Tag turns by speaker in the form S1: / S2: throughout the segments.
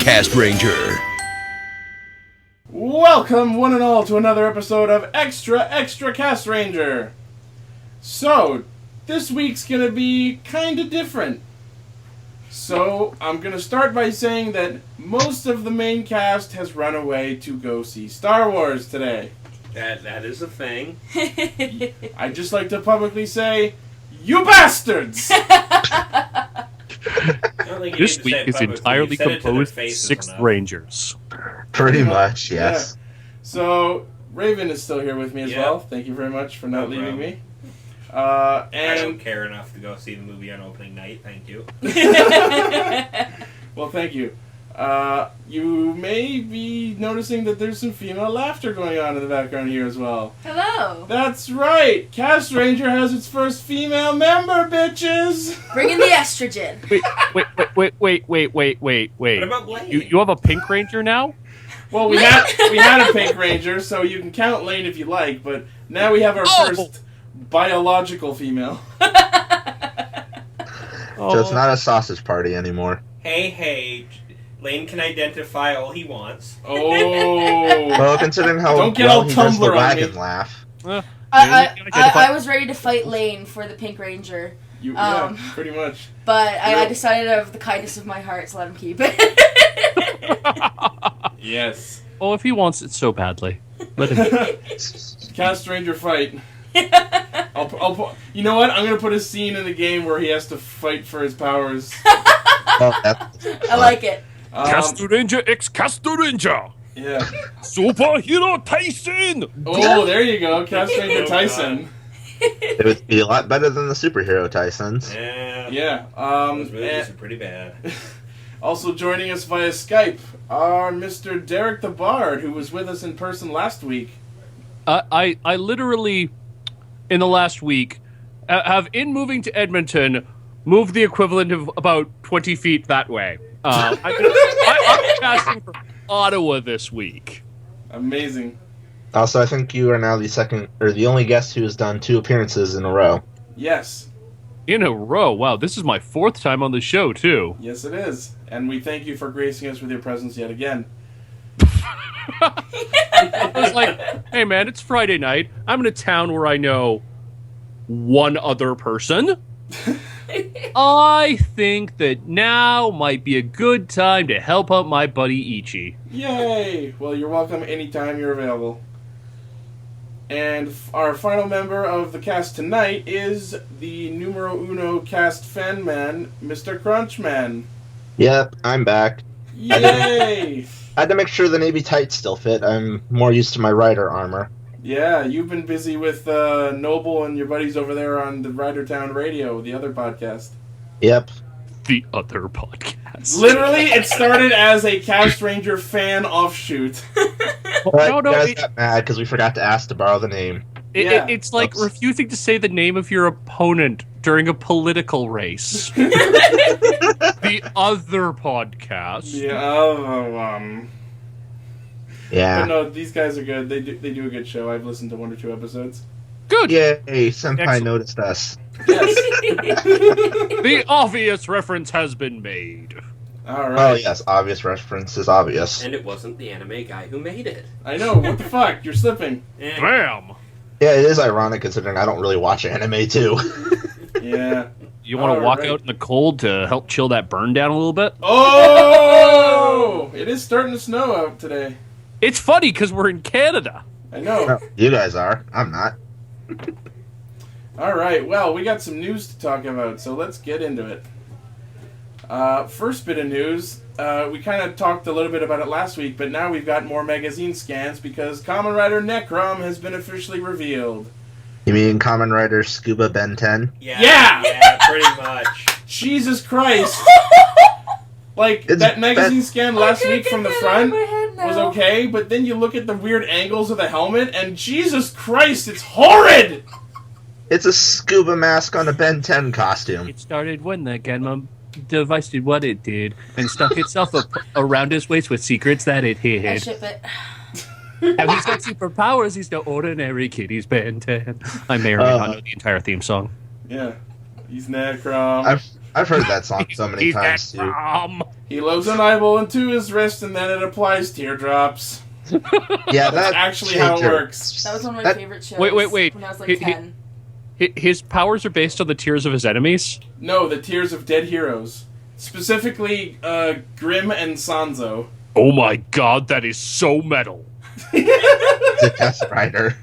S1: Castranger.
S2: Welcome, one and all, to another episode of Extra Castranger. So, this week's gonna be kinda different. So, I'm gonna start by saying that most of the main cast has run away to go see Star Wars today.
S3: That is a thing.
S2: I'd just like to publicly say, you bastards!
S4: This week is entirely composed of Sixth Rangers.
S5: Pretty much, yes.
S2: Yeah. So, Raven is still here with me as well. Thank you very much for not leaving me. And
S3: I don't care enough to go see the movie on opening night, thank you.
S2: Well, thank you. You may be noticing that there's some female laughter going on in the background here as well.
S6: Hello.
S2: That's right. Castranger has its first female member, bitches.
S6: Bring in the estrogen.
S4: Wait.
S3: What about Lane?
S4: You have a Pink Ranger now?
S2: Well, we had a Pink Ranger, so you can count Lane if you like, but now we have our first biological female.
S5: So it's not a sausage party anymore.
S3: Hey, Lane can identify all he wants.
S2: Oh.
S5: Well, considering how
S2: Don't get
S5: well
S2: all
S5: he does the
S2: Tumblr on me.
S5: wagon laugh.
S6: I was ready to fight Lane for the Pink Ranger.
S2: Yeah, pretty much.
S6: But I decided out of the kindness of my heart to let him keep it.
S2: Yes.
S4: Oh, if he wants it so badly, let him.
S2: Castranger fight. You know what? I'm gonna put a scene in the game where he has to fight for his powers.
S6: I like it.
S4: Castranger x Castranger.
S2: Yeah.
S4: Superhero Tyson.
S2: Oh, there you go, Castranger Tyson.
S5: It would be a lot better than the superhero Tysons.
S2: Yeah.
S3: Those movies are pretty bad.
S2: Also joining us via Skype are Mr. Derek the Bard, who was with us in person last week.
S4: I literally, in the last week, have, in moving to Edmonton, moved the equivalent of about 20 feet that way. I'm casting for Ottawa this week.
S2: Amazing.
S5: Also, I think you are now the only guest who has done 2 appearances in a row.
S2: Yes.
S4: In a row. Wow, this is my 4th time on the show, too.
S2: Yes, it is. And we thank you for gracing us with your presence yet again.
S4: I was like, hey man, it's Friday night. I'm in a town where I know one other person. I think that now might be a good time to help out my buddy Ichi.
S2: Yay! Well, you're welcome anytime you're available. And our final member of the cast tonight is the numero uno cast fan man, Mr. Crunchman.
S5: Yep, I'm back.
S2: Yay!
S5: I had to make sure the navy tights still fit. I'm more used to my rider armor.
S2: Yeah, you've been busy with Noble and your buddies over there on the Ridertown Radio, the other podcast.
S5: Yep.
S4: The other podcast.
S2: Literally, it started as a Castranger fan offshoot.
S5: But
S4: No,
S5: you guys got mad because we forgot to ask to borrow the name.
S4: It's like refusing to say the name of your opponent during a political race. The other podcast.
S2: The other one.
S5: Yeah.
S2: But no, these guys are good. They do a good show. I've listened to 1 or 2 episodes.
S4: Good.
S5: Yay, Senpai
S4: Excellent.
S5: noticed us.
S2: Yes.
S4: The obvious reference has been made.
S2: All right.
S5: Oh, yes, obvious reference is obvious.
S3: And it wasn't the anime guy who made it.
S2: I know. What the fuck? You're slipping.
S4: Bam!
S5: Yeah, it is ironic considering I don't really watch anime, too.
S2: Yeah.
S4: You want to walk out in the cold to help chill that burn down a little bit?
S2: Oh! It is starting to snow out today.
S4: It's funny because we're in Canada.
S2: I know.
S5: No, you guys are. I'm not.
S2: All right. Well, we got some news to talk about, so let's get into it. First bit of news. We kind of talked a little bit about it last week, but now we've got more magazine scans because Kamen Rider Necrom has been officially revealed.
S5: You mean Kamen Rider Scuba Ben 10?
S3: Yeah, pretty much.
S2: Jesus Christ. Like,
S5: It's
S2: that magazine scan last
S6: I
S2: week
S6: can't
S2: from the
S6: get that out of
S2: front
S6: my head now.
S2: was okay, but then you look at the weird angles of the helmet, and Jesus Christ, it's horrid!
S5: It's a scuba mask on a Ben 10 costume.
S4: It started when the Genma device did what it did and stuck itself up around his waist with secrets that it
S6: I
S4: hid.
S6: ship it.
S4: And he's got superpowers. He's no ordinary kid. He's Ben 10. I may or may not know the entire theme song.
S2: Yeah. He's Necrom.
S5: I've heard that song so many
S4: He's
S5: times too.
S4: Necrom.
S2: He loads an eyeball into his wrist, and then it applies teardrops.
S5: Yeah,
S2: That's actually how it works.
S6: That was one of my favorite shows.
S4: Wait.
S6: When I was like 10.
S4: His powers are based on the tears of his enemies?
S2: No, the tears of dead heroes. Specifically, Grimm and Sanzo.
S4: Oh my god, that is so metal.
S5: It's a Kamen Rider.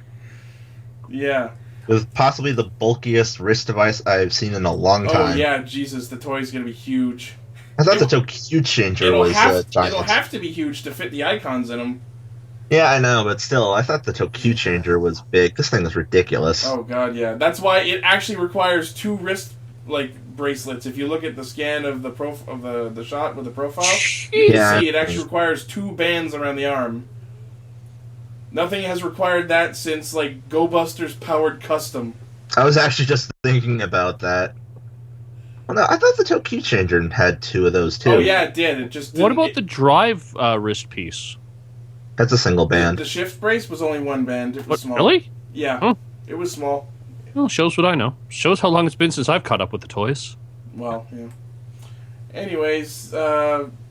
S2: Yeah.
S5: With possibly the bulkiest wrist device I've seen in a long time.
S2: Oh yeah, Jesus, the toy's gonna be huge.
S5: I thought the Tokuchanger was giant.
S2: It'll have to be huge to fit the icons in them.
S5: Yeah, I know, but still, I thought the Tokuchanger was big. This thing is ridiculous.
S2: Oh god, yeah. That's why it actually requires 2 wrist bracelets. If you look at the scan of the shot with the profile, you can see it actually requires 2 bands around the arm. Nothing has required that since Go Busters Powered Custom.
S5: I was actually just thinking about that. Well, no, I thought the Tokuchanger had 2 of those too.
S2: Oh yeah, it did. It just didn't.
S4: What about the drive wrist piece?
S5: That's a single band.
S2: The shift brace was only 1 band. It was
S4: What,
S2: small.
S4: really?
S2: Yeah.
S4: Huh.
S2: It was small.
S4: Well, shows what I know. Shows how long it's been since I've caught up with the toys.
S2: Well, yeah. Anyways,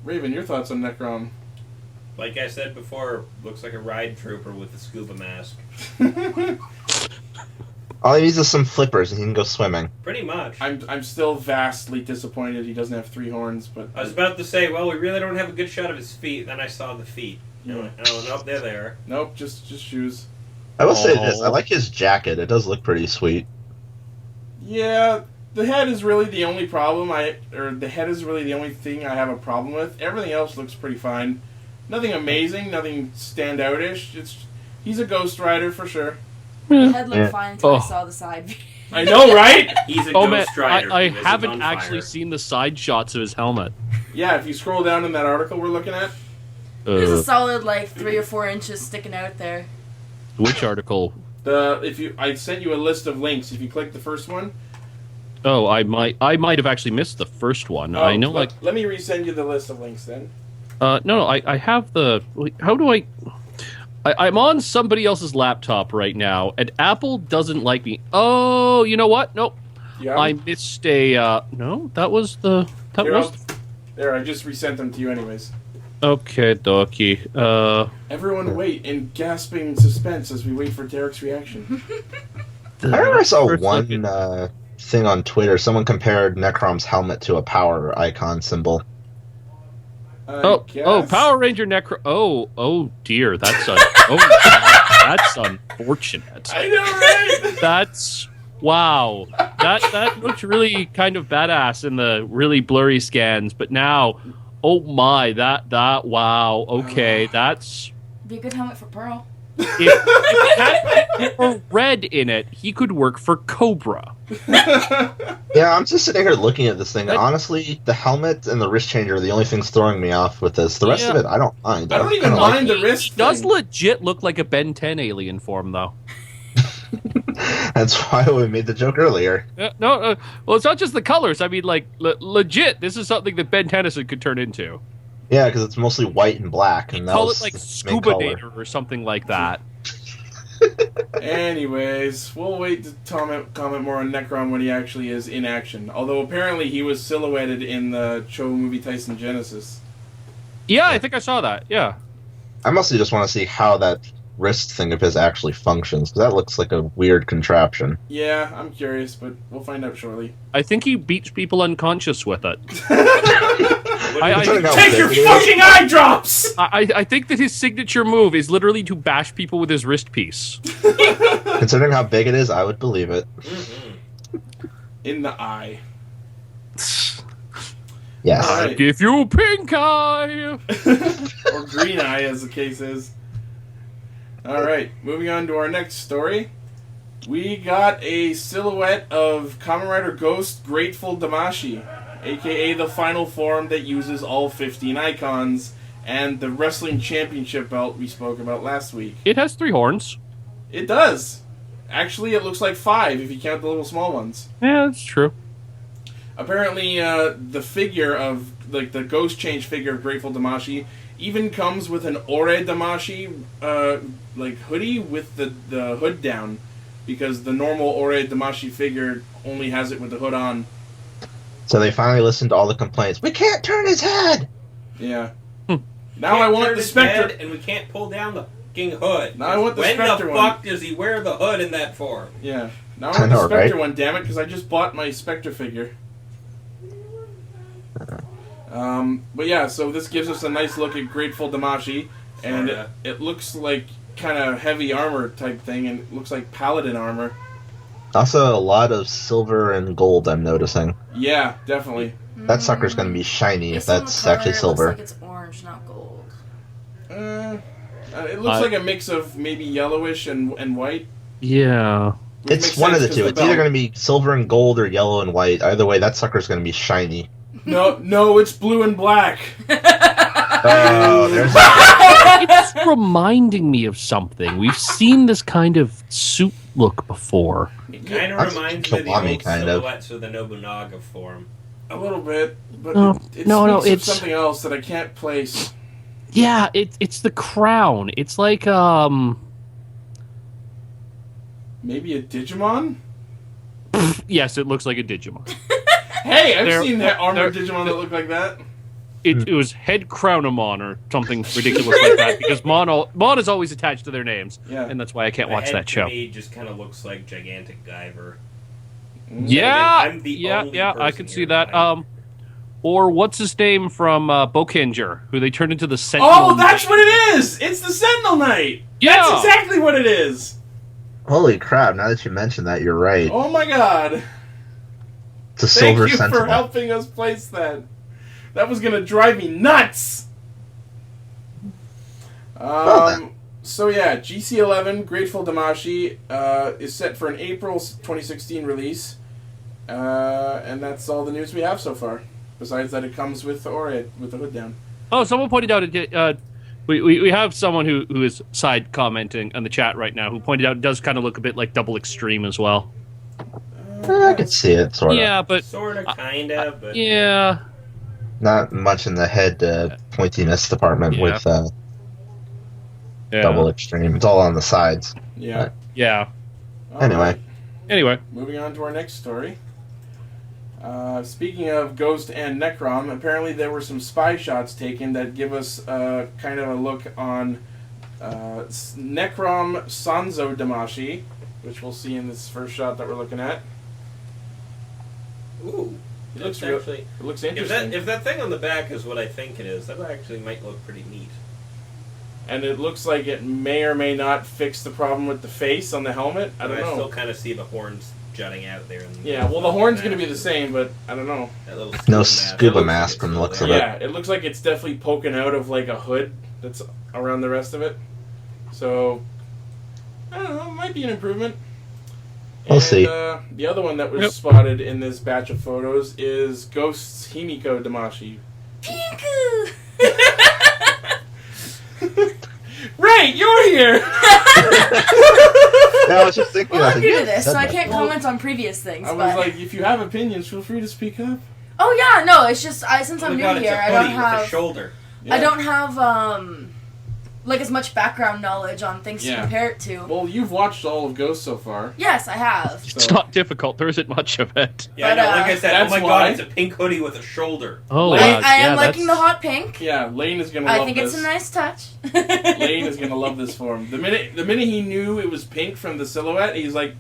S2: Raven, your thoughts on Necrom?
S3: Like I said before, looks like a ride trooper with a scuba mask.
S5: All he needs is some flippers and he can go swimming.
S3: Pretty much.
S2: I'm still vastly disappointed he doesn't have 3 horns, but
S3: I was about to say, well, we really don't have a good shot of his feet. Then I saw the feet. Oh, nope, there they are.
S2: Nope, just shoes.
S5: I will say this, I like his jacket. It does look pretty sweet.
S2: Yeah, the head is really the only problem the head is really the only thing I have a problem with. Everything else looks pretty fine. Nothing amazing, nothing standout-ish. He's a Ghost Rider for sure.
S6: The head looked fine until I saw the side view.
S2: I know, right?
S3: He's a
S4: man,
S3: Ghost Rider.
S4: I
S3: because
S4: haven't
S3: it's on
S4: actually
S3: fire.
S4: seen the side shots of his helmet.
S2: Yeah, if you scroll down in that article we're looking at.
S6: There's a solid 3 or 4 inches sticking out there.
S4: Which article?
S2: I sent you a list of links. If you click the first one.
S4: Oh, I might have actually missed the first one. I know,
S2: let me resend you the list of links then.
S4: No, I have the. How do I'm on somebody else's laptop right now, and Apple doesn't like me. Oh, you know what? Nope.
S2: Yeah.
S4: I missed a. No, that was the.
S2: There, I just resent them to you anyways.
S4: Okay, dokie.
S2: Everyone wait in gasping suspense as we wait for Derek's reaction.
S5: I remember I saw one thing on Twitter. Someone compared Necrom's helmet to a power icon symbol.
S4: Power Ranger Necrom. Oh dear, that's that's unfortunate.
S2: I know, right?
S4: That's wow. That looked really kind of badass in the really blurry scans, but now, oh my, that wow. Okay, that's.
S6: Be a good helmet for Pearl.
S4: If it had Pearl red in it, he could work for Cobra.
S5: Yeah, I'm just sitting here looking at this thing. Honestly, the helmet and the wrist changer are the only things throwing me off with this. The rest of it, I don't mind.
S2: I don't even mind the wrist.
S4: He does legit look like a Ben 10 alien form, though.
S5: That's why we made the joke earlier.
S4: Well, it's not just the colors. I mean, legit, this is something that Ben Tennyson could turn into.
S5: Yeah, because it's mostly white and black. And
S4: call it Scuba Nader or something like that.
S2: Anyways, we'll wait to comment more on Necrom when he actually is in action. Although apparently he was silhouetted in the Cho movie Tyson Genesis.
S4: Yeah, I think I saw that. Yeah.
S5: I mostly just want to see how that wrist thing of his actually functions, because that looks like a weird contraption.
S2: Yeah, I'm curious, but we'll find out shortly.
S4: I think he beats people unconscious with it.
S2: Take your fucking eye drops!
S4: I think that his signature move is literally to bash people with his wrist piece.
S5: Considering how big it is, I would believe it.
S2: In the eye.
S5: Yes.
S2: Right.
S4: Give you pink eye!
S2: Or green eye, as the case is. Alright, moving on to our next story. We got a silhouette of Kamen Rider Ghost Grateful Damashii, aka the final form that uses all 15 icons, and the Wrestling Championship belt we spoke about last week.
S4: It has 3 horns.
S2: It does. Actually, it looks like 5 if you count the little small ones.
S4: Yeah, that's true.
S2: Apparently, the figure of, the Ghost Change figure of Grateful Damashii even comes with an Ore Damashii, hoodie with the hood down, because the normal Ore Damashii figure only has it with the hood on.
S5: So they finally listened to all the complaints. We can't turn his head!
S2: Yeah.
S4: Hmm.
S2: Now I want the Spectre.
S3: And we can't pull down the fucking hood.
S2: Now I want the Spectre one.
S3: When the fuck does he wear the hood in that form?
S2: Yeah. Now I want the Spectre one, damn it, because I just bought my Spectre figure. But yeah, so this gives us a nice look at Grateful Damashii, and it looks like kind of heavy armor type thing, and it looks like paladin armor.
S5: Also, a lot of silver and gold, I'm noticing.
S2: Yeah, definitely.
S5: That sucker's going to be shiny if that's actually silver.
S6: It looks like it's orange, not gold.
S2: It looks like a mix of maybe yellowish and white.
S4: Yeah.
S5: It's one of the two. It's either going to be silver and gold or yellow and white. Either way, that sucker's going to be shiny.
S2: No, it's blue and black.
S5: Oh, there's
S4: It's reminding me of something. We've seen this kind of suit look before.
S3: It kind of reminds me of the old silhouettes of the Nobunaga form.
S2: A little bit, but it's something else that I can't place.
S4: Yeah, it's the crown. It's like
S2: maybe a Digimon?
S4: Yes, it looks like a Digimon.
S2: Hey, I've seen that armored Digimon that look like that.
S4: It was Head Crownamon or something ridiculous like that, because Mon is always attached to their names, and that's why I can't watch that show.
S3: To me just kind of looks like Gigantic Guyver.
S4: Yeah,
S3: I'm the only
S4: I can see that. Or what's his name from Bokenger, who they turned into the Sentinel.
S2: Oh, that's what it is! It's the Sentinel Knight!
S4: Yeah!
S2: That's exactly what it is!
S5: Holy crap, now that you mention that, you're right.
S2: Oh my god.
S5: It's a silver
S2: Thank you
S5: Sentinel.
S2: for helping us place that. That was gonna drive me nuts! So yeah, GC11, Grateful Damashii, is set for an April 2016 release. And that's all the news we have so far. Besides that, it comes with the hood down.
S4: Oh, someone pointed out we have someone who is side commenting on the chat right now who pointed out it does kind of look a bit like Double Extreme as well.
S5: I can see it, sort of.
S4: Yeah, but
S3: sort of, kind of, but
S4: yeah,
S5: not much in the head pointiness department with Double Extreme. It's all on the sides.
S2: Yeah.
S5: But,
S4: yeah.
S5: Anyway,
S2: moving on to our next story. Speaking of Ghost and Necrom, apparently there were some spy shots taken that give us kind of a look on Necrom Sanzo Damashii, which we'll see in this first shot that we're looking at.
S3: Ooh,
S2: it looks interesting.
S3: If that thing on the back is what I think it is, that actually might look pretty neat.
S2: And it looks like it may or may not fix the problem with the face on the helmet. I don't know.
S3: I still kind of see the horns jutting out there.
S2: Yeah, well, the horn's going to be the same, but I don't know.
S3: That little
S5: no scuba mask from the looks of it.
S2: Yeah, it looks like it's definitely poking out of like a hood that's around the rest of it. So, I don't know, it might be an improvement.
S5: We'll see.
S2: The other one that was spotted in this batch of photos is Ghost's Himiko Damashii.
S6: Pinku!
S2: Right, you're here!
S5: I was just thinking.
S6: Well, I'm new to this, so I can't comment on previous things.
S2: I was like, if you have opinions, feel free to speak up.
S6: Oh yeah, no, it's just since I'm new here, I don't have.
S3: With a shoulder.
S6: Yeah. I don't have like as much background knowledge on things to compare it to.
S2: Well, you've watched all of Ghost so far.
S6: Yes, I have.
S4: It's not difficult. There isn't much of it.
S3: Yeah,
S6: but,
S3: like I said, oh my god, it's a pink hoodie with a shoulder.
S4: Oh,
S6: I am liking the hot pink.
S2: Yeah, Lane is gonna love this.
S6: I think it's a nice touch.
S2: Lane is gonna love this form. The minute he knew it was pink from the silhouette, he's like,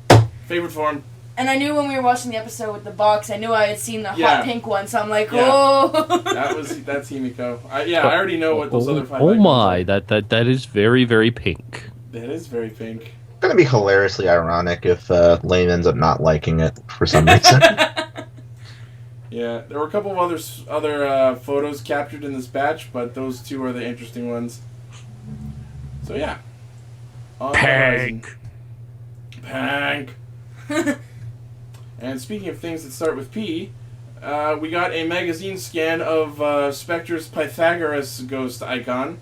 S2: favorite form.
S6: And I knew when we were watching the episode with the box, I knew I had seen the hot pink one, so I'm like, oh.
S2: That's Himiko. I already know what those other five.
S4: Oh my, that is very, very pink.
S2: That is very pink.
S5: It's gonna be hilariously ironic if Lane ends up not liking it for some reason.
S2: Yeah, there were a couple of other photos captured in this batch, but those two are the interesting ones. So yeah.
S4: Pink.
S2: Pink. And speaking of things that start with P, we got a magazine scan of Spectre's Pythagoras Ghost icon,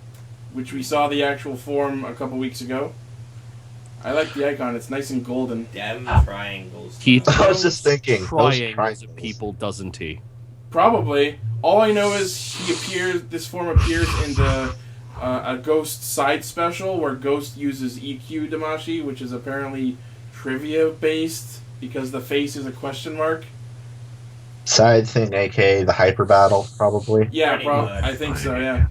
S2: which we saw the actual form a couple weeks ago. I like the icon. It's nice and golden.
S3: Damn triangles.
S4: Keith
S5: I was just thinking.
S4: Triangles of people, doesn't he?
S2: Probably. All I know is this form appears in the a Ghost side special where Ghost uses EQ Damashii, which is apparently trivia based because the face is a question mark.
S5: side thing, aka the hyper battle, probably.
S2: Yeah,
S3: Pretty much.
S2: I think so. Yeah.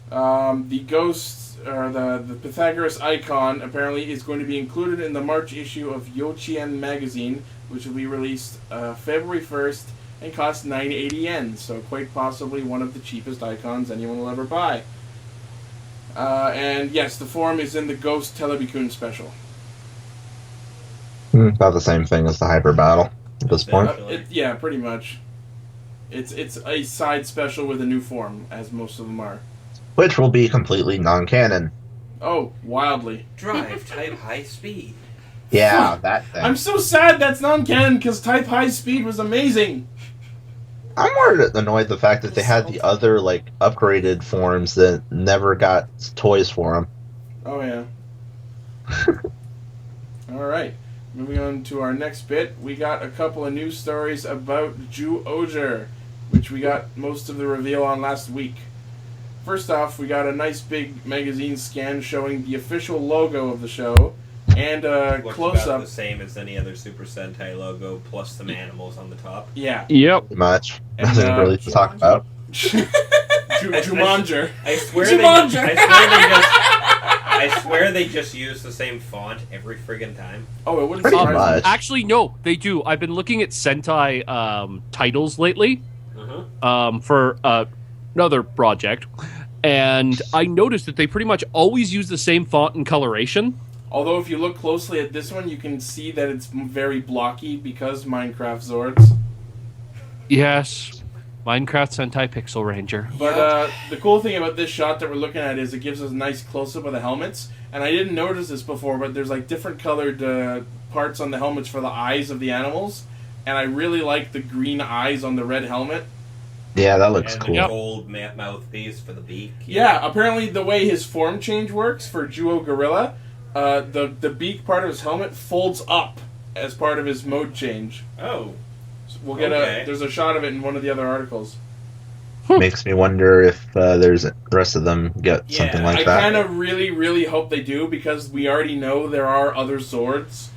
S2: The Ghost, or the Pythagoras icon, apparently is going to be included in the March issue of Youqian magazine, which will be released February 1st and costs 980 yen. So quite possibly one of the cheapest icons anyone will ever buy. And yes, the form is in the Ghost Telebikun special.
S5: About the same thing as the hyper battle at this point.
S2: Yeah, pretty much. It's a side special with a new form, as most of them are.
S5: Which will be completely non-canon.
S2: Oh, wildly.
S3: Drive type high speed.
S5: Yeah, that thing.
S2: I'm so sad that's non-canon, because Type High Speed was amazing.
S5: I'm more annoyed the fact that they had the other, like, upgraded forms that never got toys for them.
S2: Oh, yeah. Alright. Moving on to our next bit, we got a couple of news stories about Juohger, which we got most of the reveal on last week. First off, we got a nice big magazine scan showing the official logo of the show, and a
S3: Looks
S2: close-up.
S3: about the same as any other Super Sentai logo, plus some animals on the top.
S2: Yeah.
S4: Yep.
S5: Pretty much.
S2: And,
S5: Nothing really to talk about.
S2: Jumanger.
S3: I swear
S6: Jumanji.
S3: I swear they just use the same font every friggin' time.
S2: Oh, it wouldn't
S5: Pretty
S2: surprise
S5: much.
S2: me.
S4: Actually, no, they do. I've been looking at Sentai titles lately for another project, and I noticed that they pretty much always use the same font and coloration.
S2: Although if you look closely at this one, you can see that it's very blocky because Minecraft Zords.
S4: Yes, Minecraft Sentai Pixel Ranger.
S2: But the cool thing about this shot that we're looking at is it gives us a nice close-up of the helmets. And I didn't notice this before, but there's like different colored parts on the helmets for the eyes of the animals. And I really like the green eyes on the red helmet.
S5: Yeah, that looks
S3: And
S5: cool.
S3: the gold mouthpiece for the beak.
S2: Yeah, apparently the way his form change works for Juohger, the beak part of his helmet folds up as part of his mode change.
S3: Oh.
S2: So we'll get there's a shot of it in one of the other articles.
S5: Makes me wonder if the rest of them get something like
S2: I
S5: that.
S2: kind of really, really hope they do, because we already know there are other Zords.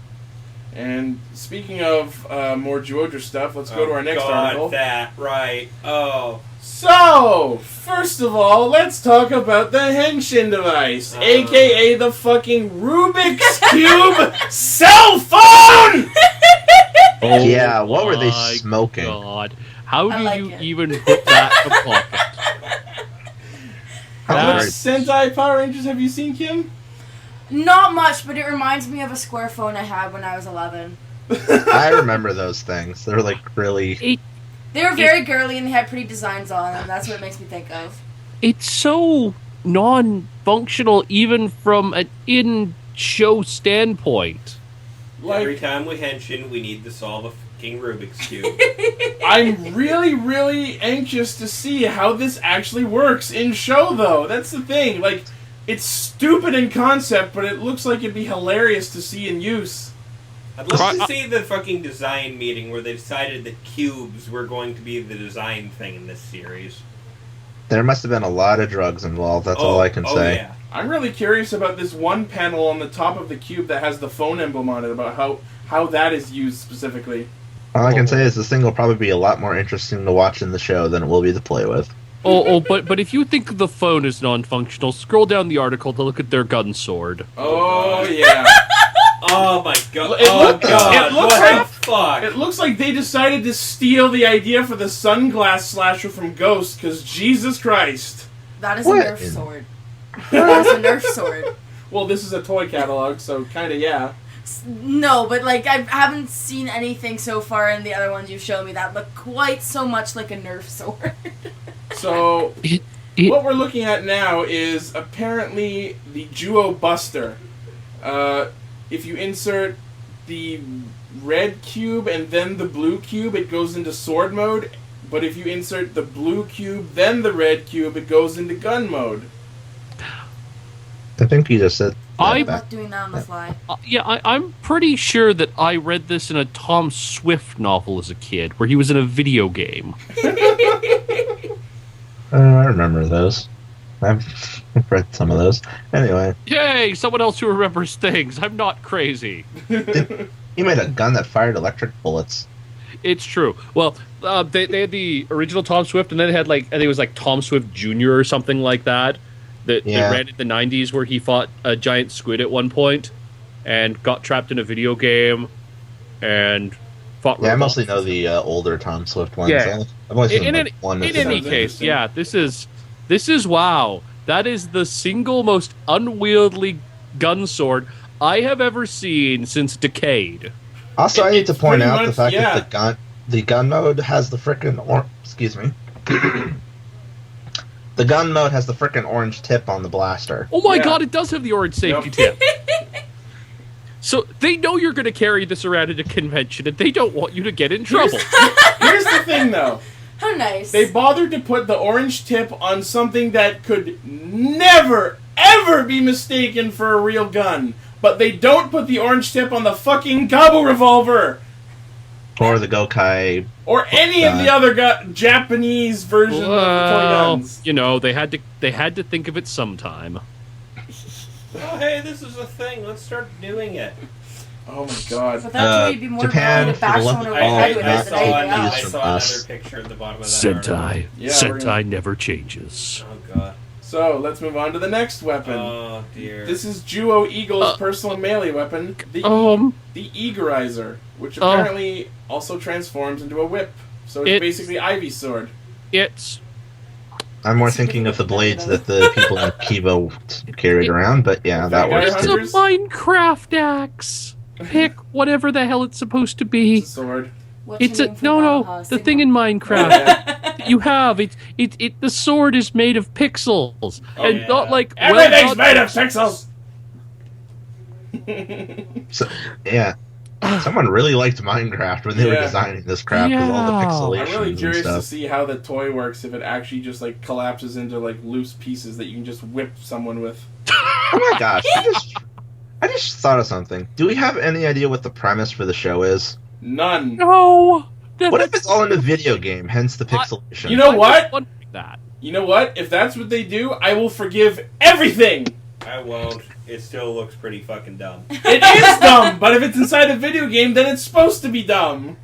S2: And speaking of more Juohger stuff, let's go to our next article.
S3: That right. Oh.
S2: So, first of all, let's talk about the Henshin device, aka the fucking Rubik's Cube cell phone!
S4: Oh
S5: Yeah, what were they
S4: my
S5: smoking?
S4: God, how
S6: I
S4: do
S6: like
S4: you
S6: it.
S4: even put that in a pocket?
S2: How much
S5: That's-
S2: Sentai Power Rangers have you seen, Kim?
S6: Not much, but it reminds me of a square phone I had when I was 11.
S5: I remember those things. They're like really.
S6: They were very girly and they had pretty designs on them. That's what it makes me think of.
S4: It's so non-functional, even from an in-show standpoint.
S3: Every
S2: Like,
S3: time we henshin, we need to solve a fucking Rubik's Cube.
S2: I'm really, really anxious to see how this actually works in show, though. That's the thing. Like, it's stupid in concept, but it looks like it'd be hilarious to see in use.
S3: I'd love to see the fucking design meeting where they decided that cubes were going to be the design thing in this series.
S5: There must have been a lot of drugs involved. That's all I can say.
S3: Yeah.
S2: I'm really curious about this one panel on the top of the cube that has the phone emblem on it, about how that is used specifically.
S5: All I can say is this thing will probably be a lot more interesting to watch in the show than it will be to play with.
S4: But if you think the phone is non-functional, scroll down the article to look at their gun sword.
S2: Oh, yeah.
S3: Oh my god.
S2: It
S3: Oh
S2: look-
S3: god.
S2: it looks
S3: what
S2: like-
S3: the fuck?
S2: It looks like they decided to steal the idea for the sunglass slasher from Ghost, because Jesus Christ.
S6: That is
S5: What?
S6: a Nerf sword. That is a Nerf sword.
S2: Well, this is a toy catalog, so kind of, yeah.
S6: No, but like I haven't seen anything so far in the other ones you've shown me that look quite so much like a Nerf sword.
S2: So,
S4: It-
S2: what we're looking at now is apparently the Juo Buster. If you insert the red cube and then the blue cube, it goes into sword mode. But if you insert the blue cube, then the red cube, it goes into gun mode.
S5: I think you just said
S4: I-
S6: I'm
S5: that.
S6: not doing that on the fly.
S4: I'm pretty sure that I read this in a Tom Swift novel as a kid, where he was in a video game.
S5: I remember those. I've read some of those. Anyway,
S4: Yay! Someone else who remembers things. I'm not crazy.
S5: he made a gun that fired electric bullets.
S4: It's true. Well, they had the original Tom Swift, and then they had I think it was Tom Swift Jr. or something like that. That ran in the 90s, where he fought a giant squid at one point, and got trapped in a video game, and fought.
S5: Yeah, I mostly know the older Tom Swift ones.
S4: Yeah.
S5: I've only seen one.
S4: In any case, yeah, this is wow. That is the single most unwieldy gun sword I have ever seen since Decade.
S5: Also, I need to point out the fact that the gun mode has the frickin' excuse me. The gun mode has the frickin' orange tip on the blaster.
S4: Oh my god, it does have the orange safety tip. So they know you're going to carry this around at a convention, and they don't want you to get in trouble.
S2: Here's the thing, though.
S6: How nice.
S2: They bothered to put the orange tip on something that could never, ever be mistaken for a real gun. But they don't put the orange tip on the fucking Gabo revolver.
S5: Or the Gokai.
S2: Or any of the other Japanese versions of the toy guns.
S4: You know, they had to think of it sometime.
S3: Oh, hey, this is a thing. Let's start doing it.
S2: Oh my god.
S6: But that's you'd be more
S5: Japan,
S6: likely to bash someone over the head with it than anything
S3: I
S6: else.
S3: saw another picture at the bottom of that
S4: Sentai.
S2: Yeah,
S4: Sentai never changes.
S3: Oh god.
S2: So, let's move on to the next weapon.
S3: Oh dear.
S2: This is Juohger's personal melee weapon, the Eagerizer, which apparently also transforms into a whip. So it's basically Ivy's sword.
S5: I'm more thinking of the blades that the people in Kibo carried around, but yeah, that works
S4: It's
S5: too.
S4: a Minecraft axe. Pick whatever the hell it's supposed to be.
S2: It's a sword.
S6: What's your name for
S4: no.
S6: Valhalla?
S4: The thing in Minecraft you have the sword is made of pixels and not like
S2: Everything's made of pixels.
S5: So, yeah. Someone really liked Minecraft when they were designing this crap with all the pixelations.
S2: I'm really curious
S5: and
S2: to
S5: stuff.
S2: see how the toy works if it actually just collapses into loose pieces that you can just whip someone with.
S5: Oh my gosh! I just thought of something. Do we have any idea what the premise for the show is?
S2: None.
S4: No.
S5: What if it's all in a video game, hence the pixelation?
S2: You know what?
S4: That.
S2: You know what? If that's what they do, I will forgive everything.
S3: I won't. It still looks pretty fucking dumb.
S2: It is dumb, but if it's inside a video game, then it's supposed to be dumb.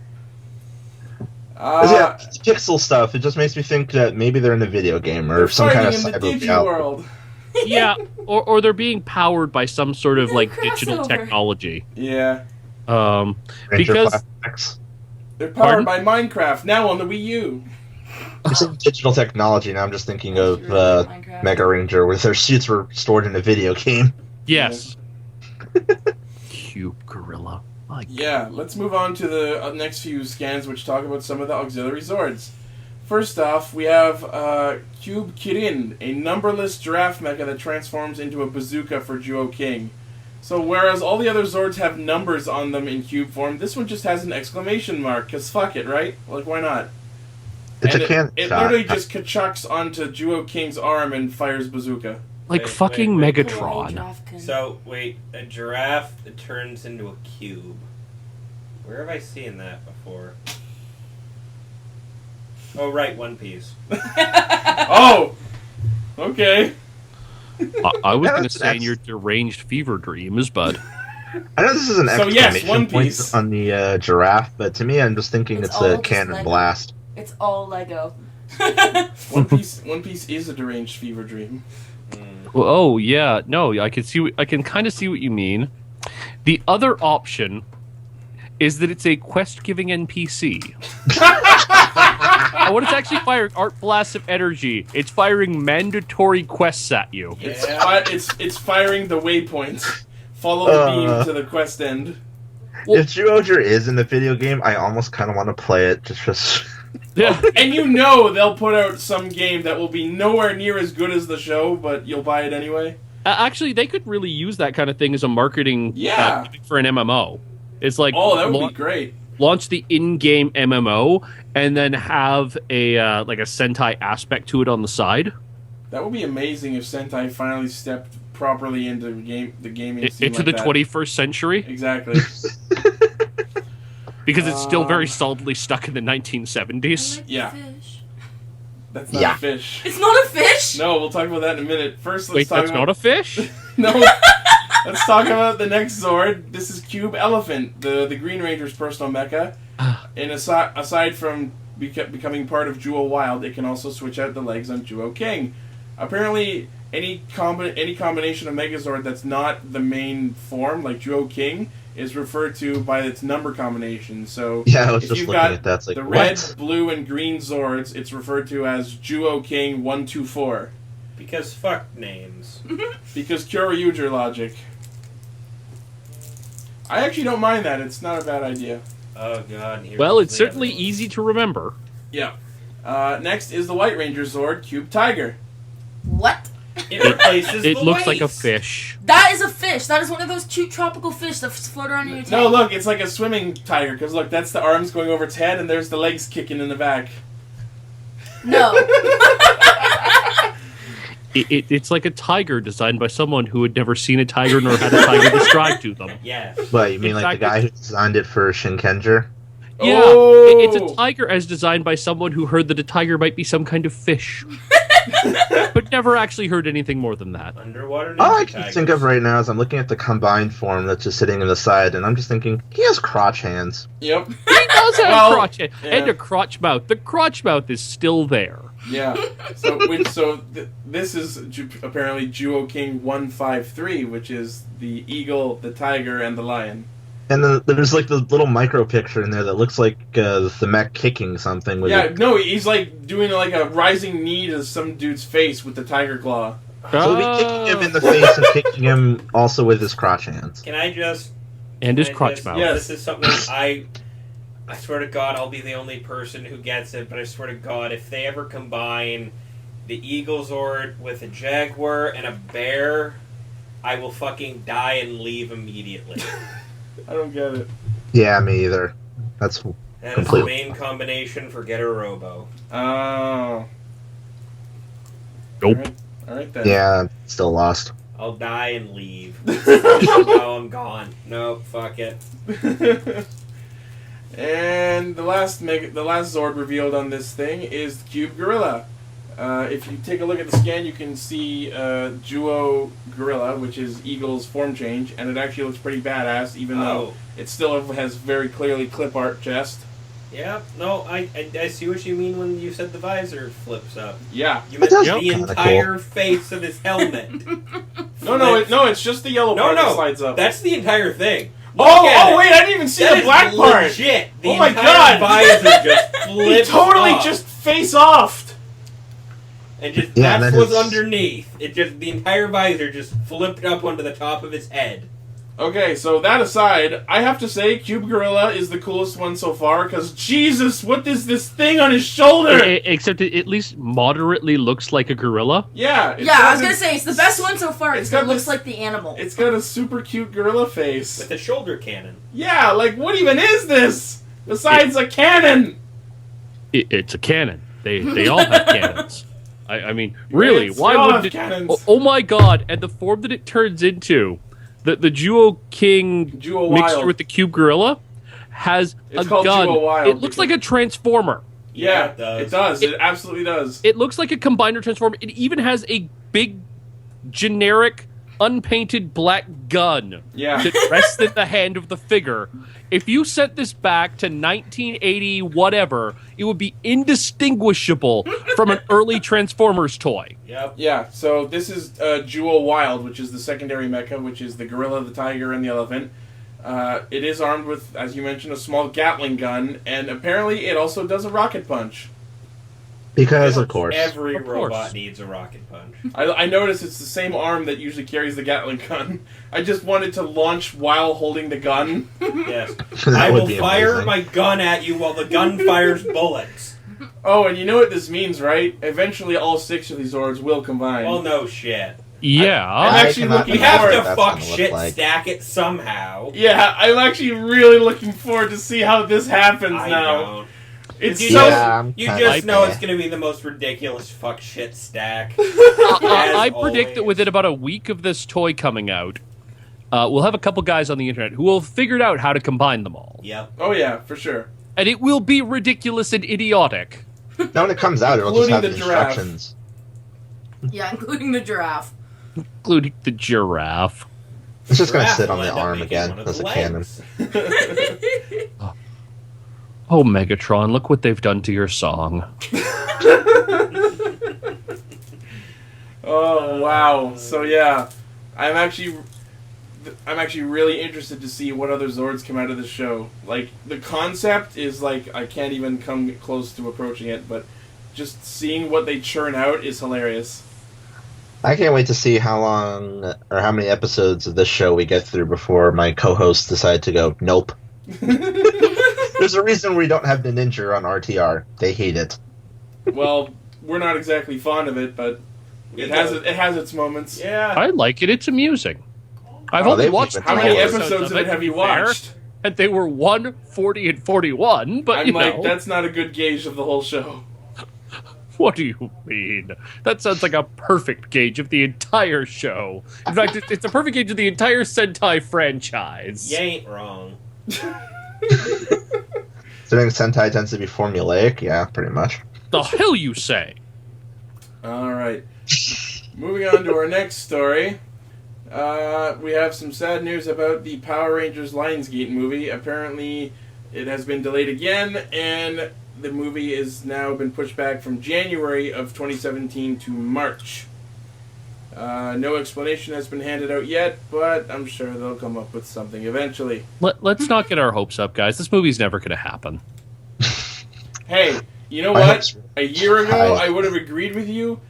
S5: It's pixel stuff. It just makes me think that maybe they're in a video game or some kind of cyber reality.
S2: World.
S4: Yeah, or they're being powered by some sort of digital technology.
S2: Yeah.
S4: Because
S2: they're powered by Minecraft now on the Wii U.
S5: You're saying digital technology, now I'm just thinking of Mega Ranger, where their suits were stored in a video game.
S4: Yes. Cube Gorilla.
S2: Yeah, let's move on to the next few scans, which talk about some of the auxiliary Zords. First off, we have Cube Kirin, a numberless giraffe mecha that transforms into a bazooka for Juo King. So whereas all the other Zords have numbers on them in cube form, this one just has an exclamation mark, because fuck it, right? Why not?
S5: It's a cannon
S2: It
S5: shot.
S2: literally just kachucks onto Juo King's arm and fires bazooka.
S4: Fucking Megatron.
S3: So, wait, a giraffe that turns into a cube. Where have I seen that before? Oh, right, One Piece.
S2: Oh! Okay.
S4: I was going to say in your deranged fever dreams, but...
S5: I know this is an exclamation
S2: One
S5: point
S2: Piece.
S5: on the giraffe, but to me I'm just thinking it's a cannon blast.
S6: It's all Lego.
S2: One Piece is a deranged fever dream.
S4: Well, oh yeah, no, I can kind of see what you mean. The other option is that it's a quest-giving NPC. What it's actually firing art blasts of energy. It's firing mandatory quests at you.
S2: It's firing the waypoints. Follow the beam to the quest end.
S5: If Juohger is in the video game, I almost kind of want to play it just.
S4: Yeah.
S2: And you know they'll put out some game that will be nowhere near as good as the show, but you'll buy it anyway.
S4: Actually, they could really use that kind of thing as a marketing for an MMO. It's like,
S2: oh, that would be great.
S4: Launch the in-game MMO and then have a a Sentai aspect to it on the side.
S2: That would be amazing if Sentai finally stepped properly into the gaming scene
S4: into the 21st century.
S2: Exactly.
S4: Because it's still very solidly stuck in the 1970s.
S6: Like fish.
S2: That's not a fish.
S6: It's not a fish?
S2: No, we'll talk about that in a minute. First, let's
S4: Wait,
S2: talk
S4: that's
S2: about...
S4: not a fish?
S2: No. Let's talk about the next Zord. This is Cube Elephant, the Green Ranger's personal mecha. And aside from becoming part of Juo Wild, it can also switch out the legs on Juo King. Apparently, any combination of Megazord that's not the main form, like Juo King, is referred to by its number combination. So
S5: Yeah, I was
S2: if
S5: just
S2: you've
S5: looking
S2: got
S5: at that. It's like,
S2: the red,
S5: what?
S2: blue, and green Zords, it's referred to as Juo King 124.
S3: Because fuck names.
S2: Because Kyoryuger logic. I actually don't mind that. It's not a bad idea.
S3: Oh god.
S4: Well, it's certainly easy to remember.
S2: Yeah. Next is the White Ranger Zord, Cube Tiger.
S6: What?
S3: It replaces
S4: It
S3: the
S4: looks like a
S3: waist.
S4: fish.
S6: That is a fish. That is one of those cute tropical fish that float around in your tank.
S2: No, look, it's like a swimming tiger, because look, that's the arms going over its head, and there's the legs kicking in the back.
S6: No.
S4: It's like a tiger designed by someone who had never seen a tiger nor had a tiger described to them.
S3: Yes.
S5: What, you mean
S4: In
S5: like the
S4: fact,
S5: guy who designed it for Shinkenger?
S4: Yeah,
S2: Oh!
S4: it's a tiger as designed by someone who heard that a tiger might be some kind of fish. But never actually heard anything more than that.
S3: Underwater ninja
S5: All I can
S3: tigers.
S5: think of right now is I'm looking at the combined form that's just sitting in the side, and I'm just thinking, he has crotch hands.
S2: Yep.
S4: He does have
S2: Well,
S4: crotch
S2: yeah.
S4: and a crotch mouth. The crotch mouth is still there.
S2: Yeah. This is apparently Juo King 153, which is the eagle, the tiger, and the lion.
S5: And then there's like the little micro picture in there that looks like the mech kicking something with
S2: Yeah,
S5: it.
S2: no, he's like doing like a rising knee to some dude's face with the tiger claw.
S5: So we'll be kicking him in the face and kicking him also with his crotch hands.
S3: Can I just...
S4: And his
S3: can I
S4: crotch
S3: just-
S4: mouth.
S2: Yeah.
S3: This is something I swear to God, I'll be the only person who gets it, but I swear to God, if they ever combine the Eagle Zord with a Jaguar and a bear, I will fucking die and leave immediately.
S2: I don't get it.
S5: Yeah, me either. That's
S3: That is the
S5: completely.
S3: main combination for Get a Robo.
S2: Oh.
S4: Nope.
S2: Alright then.
S5: Yeah, I'm still lost.
S3: I'll die and leave. Oh, I'm gone. Nope, fuck it.
S2: And the last Zord revealed on this thing is the Cube Gorilla. If you take a look at the scan, you can see Juo Gorilla, which is Eagle's form change, and it actually looks pretty badass, even though it still has very clearly clip art chest.
S3: Yeah, no, I see what you mean when you said the visor flips up.
S2: Yeah.
S3: You meant
S5: does
S3: the
S5: look kinda
S3: entire face of his helmet.
S2: No, it's just the yellow part that slides up.
S3: That's the entire thing.
S2: Oh, wait, I didn't even see
S3: That
S2: the
S3: is
S2: black part.
S3: legit. The
S2: Oh my
S3: entire
S2: God.
S3: visor just
S2: He
S3: flips
S2: totally
S3: up.
S2: just face offed.
S3: And just
S5: Yeah,
S3: that's
S5: that
S3: what's
S5: is-
S3: underneath. It just the entire visor just flipped up onto the top of his head.
S2: Okay, so that aside, I have to say Cube Gorilla is the coolest one so far, because Jesus, what is this thing on his shoulder?
S4: Except it at least moderately looks like a gorilla.
S2: Yeah.
S6: Yeah, I was gonna say, it's the best one so far
S2: It's
S6: because
S2: got
S6: it looks
S2: this-
S6: like the animal.
S2: It's got a super cute gorilla face.
S3: With a shoulder cannon.
S2: Yeah, like, what even is this? Besides a cannon!
S4: It's a cannon. They all have cannons. I mean, really,
S2: It's
S4: why
S2: all
S4: would
S2: have
S4: it?
S2: cannons.
S4: Oh my God! And the form that it turns into, the Juo King
S2: Juo
S4: mixture
S2: Wild.
S4: with the Cube Gorilla, has
S2: It's
S4: a
S2: called
S4: gun.
S2: Juo Wild
S4: It looks like a transformer.
S2: Yeah,
S3: it does.
S2: it does. It absolutely does.
S4: It looks like a combiner transformer. It even has a big, generic, unpainted black gun
S2: Yeah.
S4: that rests in the hand of the figure. If you sent this back to 1980 whatever, it would be indistinguishable from an early Transformers toy.
S3: Yep.
S2: Yeah, so this is Juo Wild, which is the secondary mecha, which is the gorilla, the tiger, and the elephant. It is armed with, as you mentioned, a small Gatling gun, and apparently it also does a rocket punch.
S5: Because, of course.
S3: Every
S4: Of
S3: robot
S4: course.
S3: needs a rocket punch.
S2: I noticed it's the same arm that usually carries the Gatling gun. I just wanted to launch while holding the gun.
S3: Yes.
S5: That
S3: I
S5: would
S3: will
S5: be
S3: fire
S5: amazing.
S3: my gun at you while the gun fires bullets.
S2: Oh, and you know what this means, right? Eventually all 6 of these Zords will combine.
S3: Well, no shit.
S4: Yeah.
S2: I'm
S5: I
S2: actually
S5: cannot
S2: looking
S3: We
S5: imagine
S3: have
S2: forward.
S3: to
S5: that's
S3: fuck
S5: gonna look
S3: shit
S5: like.
S3: stack it somehow.
S2: Yeah, I'm actually really looking forward to see how this happens
S3: I
S2: now.
S3: don't.
S2: It's
S3: You
S2: so...
S3: just-
S5: Yeah, I'm
S3: You
S5: kinda
S3: just
S5: like
S3: know
S5: that.
S3: it's going to be the most ridiculous fuck shit stack.
S4: I
S3: As
S4: predict that
S3: always.
S4: within about a week of this toy coming out, we'll have a couple guys on the internet who will have figured out how to combine them all.
S3: Yep.
S2: Oh yeah, for sure.
S4: And it will be ridiculous and idiotic.
S5: Now when it comes out, it'll just
S2: Including
S5: have the
S2: the giraffe.
S5: instructions.
S6: Yeah, including the giraffe.
S4: Including the giraffe.
S5: It's just gonna
S3: Giraffe
S5: sit on
S3: will
S5: the
S3: end up
S5: arm
S3: making
S5: again
S3: one of
S5: as
S3: the
S5: a cannon.
S3: legs.
S4: Oh, Megatron, look what they've done to your song.
S2: Oh wow! So yeah, I'm actually really interested to see what other Zords come out of the show. Like the concept is like I can't even come close to approaching it, but just seeing what they churn out is hilarious.
S5: I can't wait to see how long or how many episodes of this show we get through before my co-hosts decide to go, nope. There's a reason we don't have the Ninja on RTR. They hate it.
S2: Well, we're not exactly fond of it, but it has its moments.
S3: Yeah.
S4: I like it. It's amusing. I've
S5: Oh,
S4: only
S5: they've
S4: watched
S5: been
S2: How
S5: How
S2: many
S5: many
S2: episodes of it have you watched?
S4: And they were 1, 40, and 41, but
S2: I'm like, that's not a good gauge of the whole show.
S4: What do you mean? That sounds like a perfect gauge of the entire show. In fact, it's a perfect gauge of the entire Sentai franchise.
S3: You ain't wrong.
S5: Considering Sentai tends to be formulaic, yeah, pretty much.
S4: The hell you say?
S2: Alright. Moving on to our next story. We have some sad news about the Power Rangers Lionsgate movie. Apparently, it has been delayed again, and the movie has now been pushed back from January of 2017 to March. No explanation has been handed out yet, but I'm sure they'll come up with something eventually.
S4: Let's not get our hopes up, guys. This movie's never going to happen.
S2: Hey, you know
S5: My
S2: what?
S5: hopes
S2: A year ago,
S5: high.
S2: I would have agreed with you,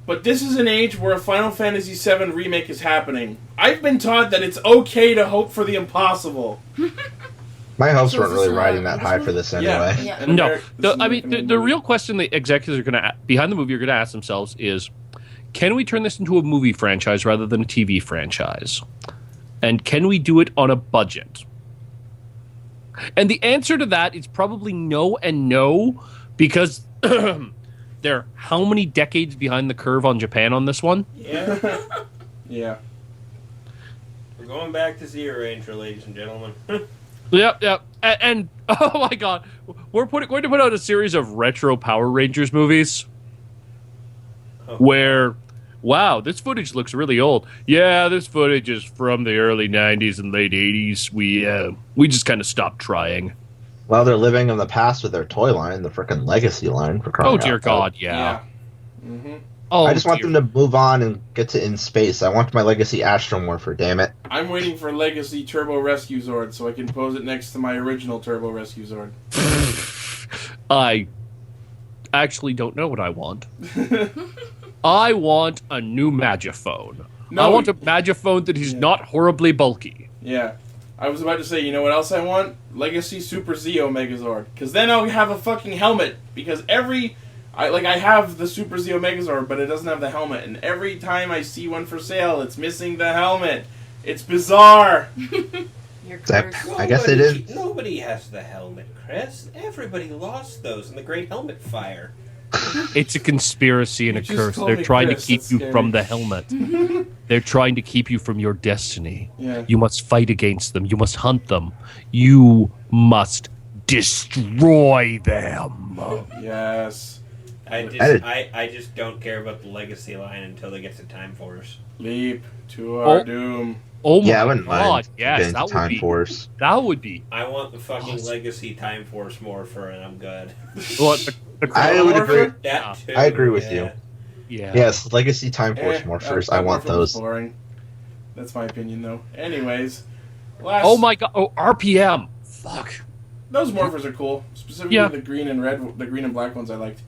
S2: but this is an age where a Final Fantasy VII remake is happening. I've been taught that it's okay to hope for the impossible.
S5: My hopes
S6: So
S5: weren't
S6: is
S5: really
S6: this,
S5: riding that high for this anyway.
S6: Yeah.
S2: And
S4: No,
S2: Ameri- this is
S4: I
S2: American
S4: mean, the
S2: movie.
S4: real question the executives are going to, behind the movie, are going to ask themselves is, can we turn this into a movie franchise rather than a TV franchise? And can we do it on a budget? And the answer to that is probably no and no, because they're how many decades behind the curve on Japan on this one?
S3: Yeah.
S2: Yeah.
S3: We're going back to Zyuohger, ladies and gentlemen.
S4: Yep. And oh my god, we're going to put out a series of retro Power Rangers movies where, wow, this footage looks really old. Yeah, this footage is from the early 90s and late 80s. We just kind of stopped trying.
S5: Well, they're living in the past with their toy line, the frickin' Legacy line, for crying
S4: Oh
S5: out
S4: dear
S5: loud.
S4: god, yeah.
S2: Mm-hmm.
S4: Oh,
S5: I just want
S4: dear.
S5: them to move on and get to in space. I want my Legacy Astromorpher, damn it.
S2: I'm waiting for Legacy Turbo Rescue Zord so I can pose it next to my original Turbo Rescue Zord.
S4: I actually don't know what I want. I want a new Magiphone.
S2: No,
S4: I want a Magiphone that is not horribly bulky.
S2: Yeah. I was about to say, you know what else I want? Legacy Super Zeo Megazord. Because then I'll have a fucking helmet. Because I have the Super Zeo Megazord, but it doesn't have the helmet. And every time I see one for sale, it's missing the helmet. It's bizarre.
S6: You're
S5: That-
S6: cursed.
S5: I guess it is.
S3: Nobody has the helmet, Chris. Everybody lost those in the Great Helmet Fire.
S4: It's a conspiracy and a
S2: You just
S4: curse.
S2: called
S4: They're
S2: me
S4: trying
S2: Chris,
S4: to keep
S2: that's
S4: you
S2: scary.
S4: from the helmet. They're trying to keep you from your destiny.
S2: Yeah.
S4: You must fight against them. You must hunt them. You must destroy them.
S2: Yes.
S3: I just don't care about the Legacy line until they get to Time Force.
S2: Leap to our
S4: Oh.
S2: doom.
S4: Oh my
S5: Yeah, I wouldn't
S4: god!
S5: mind
S4: Yes,
S5: getting
S4: that
S5: to
S4: would
S5: Time
S4: be.
S5: Force.
S4: That would be.
S3: I want the fucking
S4: Awesome.
S3: Legacy Time Force morpher, and I'm good.
S4: What the
S5: I would agree.
S3: That too,
S5: I agree with
S3: yeah.
S5: you.
S4: yeah.
S5: Yes, Legacy Time Force Morphers. I want
S2: Morpher was
S5: those.
S2: boring. That's my opinion, though. Anyways, last.
S4: Oh my god! Oh, RPM. Fuck.
S2: Those morphers are cool. Specifically
S4: Yeah.
S2: the green and black ones I liked.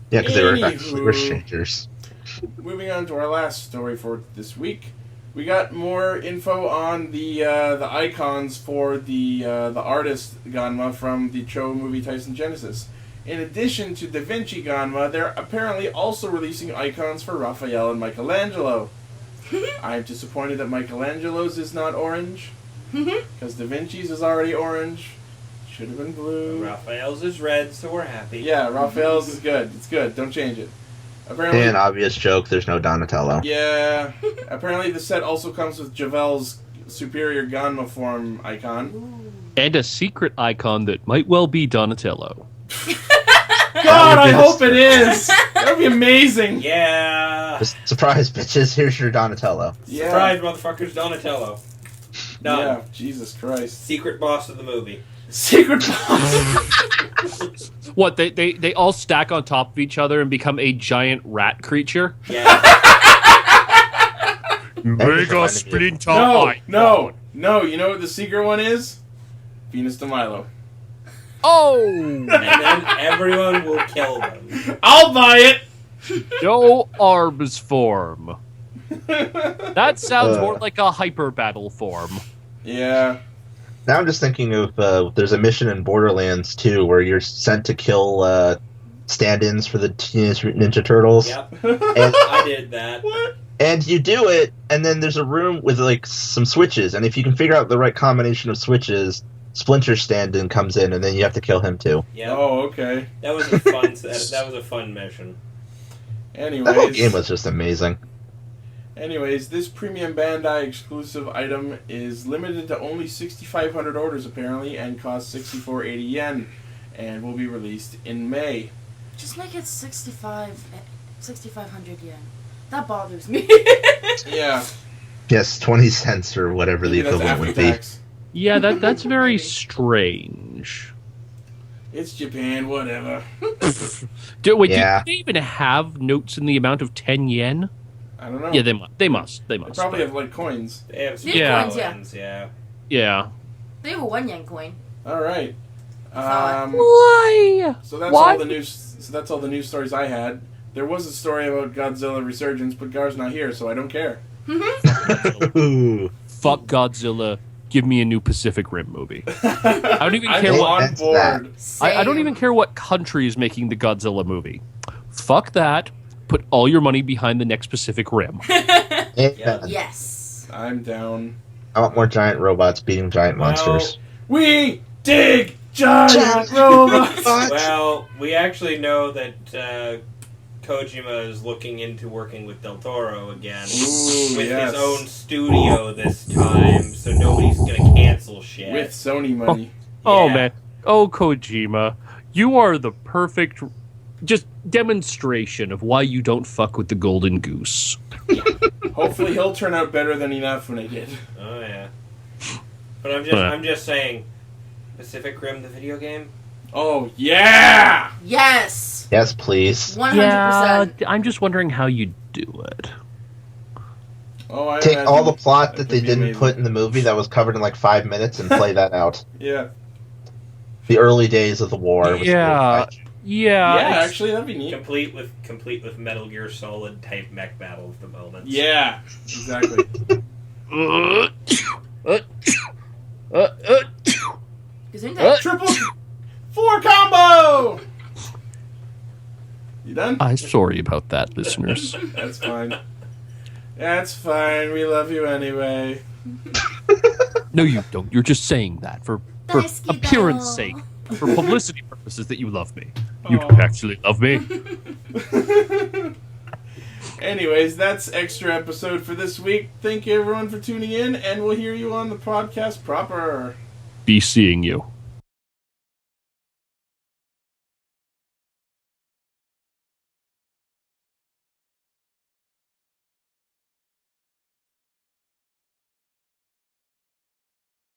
S5: Yeah, because they were
S2: Anywho.
S5: actually wrist changers.
S2: Moving on to our last story for this week, we got more info on the icons for the artist Ganma from the Cho movie Tyson Genesis. In addition to Da Vinci Ganma, they're apparently also releasing icons for Raphael and Michelangelo. I'm disappointed that Michelangelo's is not orange, because Da Vinci's is already orange. Should have been blue.
S3: Raphael's is red, so we're happy.
S2: Yeah, Raphael's is good. It's good. Don't change it. Apparently,
S5: An obvious joke, there's no Donatello.
S2: yeah. Apparently, the set also comes with Javel's superior Ganma form icon.
S4: And a secret icon that might well be Donatello.
S2: God, I hope it is. That would be amazing.
S3: Yeah.
S5: Just surprise, bitches, here's your Donatello.
S2: Yeah.
S3: Surprise, motherfuckers, Donatello. Done.
S2: Yeah. Jesus Christ.
S3: Secret boss of the movie.
S2: Secret boss.
S4: What, they all stack on top of each other and become a giant rat creature?
S3: Yeah.
S4: Mega Splinter
S2: No. You know what the secret one is? Venus de Milo.
S4: Oh!
S3: And then everyone will kill them.
S2: I'll buy it.
S4: No arms form. That sounds more like a hyper battle form.
S2: Yeah.
S5: Now I'm just thinking of there's a mission in Borderlands 2 where you're sent to kill stand-ins for the Teenage Mutant Ninja Turtles.
S3: Yep.
S5: And,
S3: I did that.
S2: What?
S5: and you do it, and then there's a room with like some switches, and if you can figure out the right combination of switches, Splinter's stand-in comes in, and then you have to kill him too.
S3: Yep.
S2: Oh, okay.
S3: That was a fun. That was a fun mission.
S5: The whole game
S2: Anyways,
S5: was just amazing.
S2: this premium Bandai exclusive item is limited to only 6,500 orders apparently, and costs 6480 yen, and will be released in May.
S6: Just make it 6,500 yen. That bothers me.
S2: Yeah.
S5: Yes, 20 cents or whatever the
S2: Maybe that's
S5: equivalent
S2: after
S5: would be.
S2: tax.
S4: Yeah, that's very strange.
S2: It's Japan, whatever.
S4: Do
S5: Yeah.
S4: they even have notes in the amount of 10 yen?
S2: I don't know.
S4: Yeah, they must.
S2: They probably have like coins.
S3: They have some
S4: Yeah.
S3: coins, yeah.
S4: Yeah.
S6: They have a 1 yen coin.
S2: All right.
S4: Why?
S2: So that's
S4: Why?
S2: all the news. So that's all the news stories I had. There was a story about Godzilla Resurgence, but Gar's not here, so I don't care.
S5: Ooh.
S4: Fuck Godzilla. Give me a new Pacific Rim movie. I don't even
S2: I'm
S4: care what.
S2: on board.
S4: I don't even care what country is making the Godzilla movie. Fuck that. Put all your money behind the next Pacific Rim.
S5: Yeah.
S6: Yes.
S2: I'm down.
S5: I want more giant robots beating giant monsters.
S2: We dig giant robots.
S3: Well, we actually know that Kojima is looking into working with Del Toro again.
S2: Ooh,
S3: with
S2: yes.
S3: his own studio this time, so nobody's gonna cancel shit.
S2: With Sony money.
S4: Oh,
S3: Yeah.
S4: man. Oh, Kojima. You are the perfect just demonstration of why you don't fuck with the golden goose.
S2: Hopefully he'll turn out better than Inafune did.
S3: Oh yeah. But I'm just saying, Pacific Rim, the video game.
S2: Oh, yeah!
S6: Yes.
S5: Yes, please.
S6: 100%.
S4: Yeah, I'm just wondering how you do it.
S2: Oh, I
S5: Take
S2: imagine
S5: all the plot that
S2: could
S5: they
S2: be
S5: didn't
S2: amazing.
S5: put in the movie that was covered in like 5 minutes and play that out.
S2: Yeah.
S5: The early days of the war. Was
S4: Yeah.
S2: Yeah,
S4: Yeah.
S2: actually, that'd be neat.
S3: Complete with Metal Gear Solid type mech battle of the moment.
S2: Yeah, exactly.
S6: Gesundheit.
S2: Triple 4 combo! You done?
S4: I'm sorry about that, listeners.
S2: That's fine. That's fine. We love you anyway.
S4: No, you don't. You're just saying that for
S6: Daisuke
S4: appearance
S6: da.
S4: sake, for publicity purposes that you love me. You
S2: Aw.
S4: don't actually love me.
S2: Anyways, that's extra episode for this week. Thank you everyone for tuning in, and we'll hear you on the podcast proper.
S4: Be seeing you.